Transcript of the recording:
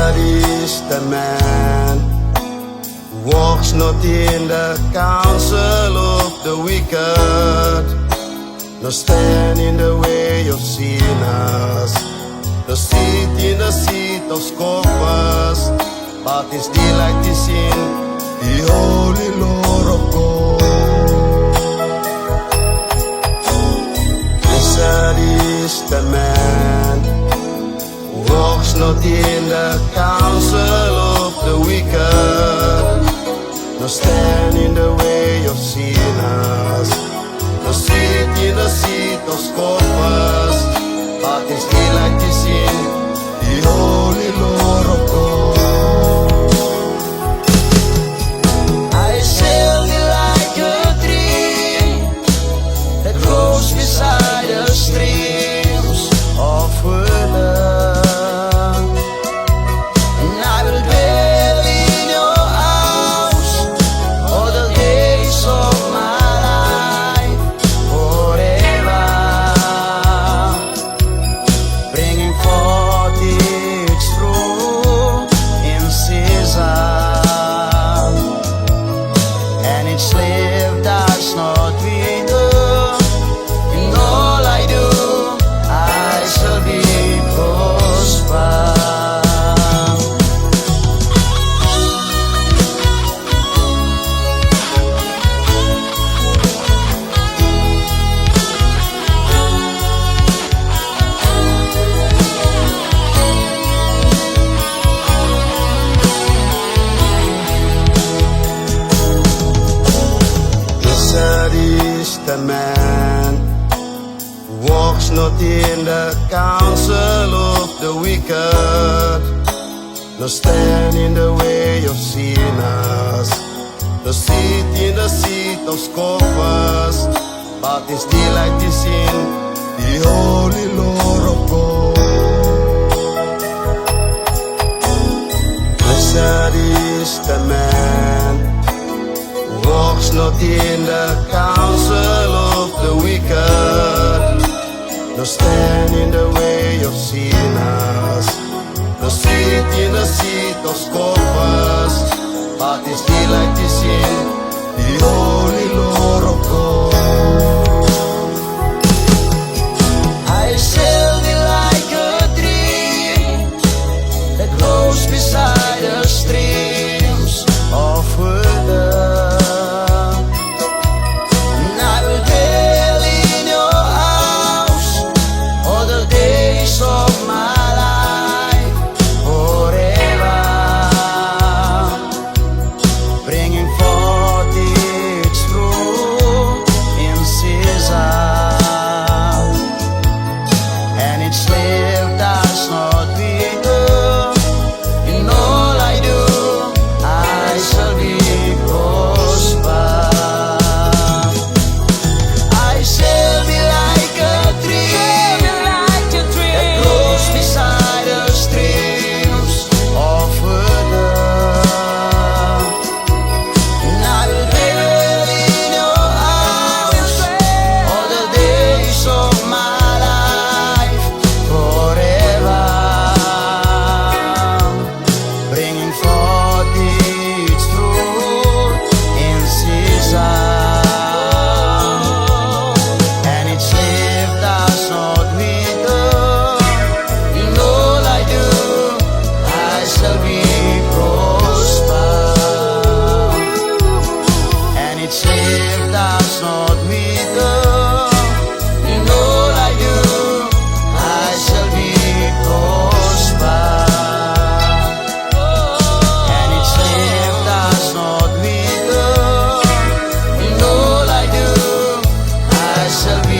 Blessed is the man who walks not in the counsel of the wicked, nor stand in the way of sinners, nor sit in the seat of scoffers, but his delight is in the holy Lord of God. Blessed is the man who walks not in the counsel of the wicked, nor stand in the way of sinners, nor sit in the seat of scoffers, but his delight is in the holy Lord of God. I shall be like a tree that grows beside the streams of water. The man who walks not in the counsel of the wicked, nor stand in the way of sinners, nor sit in the seat of scoffers, but his delight is in the holy Lord of God. Blessed is the man walks not in the counsel of the wicked, nor stand in the way of sinners, nor sit in the seat of scoffers, but his delight is in the holy Lord of God. I shall be like a tree that grows beside the streams of water. Shall be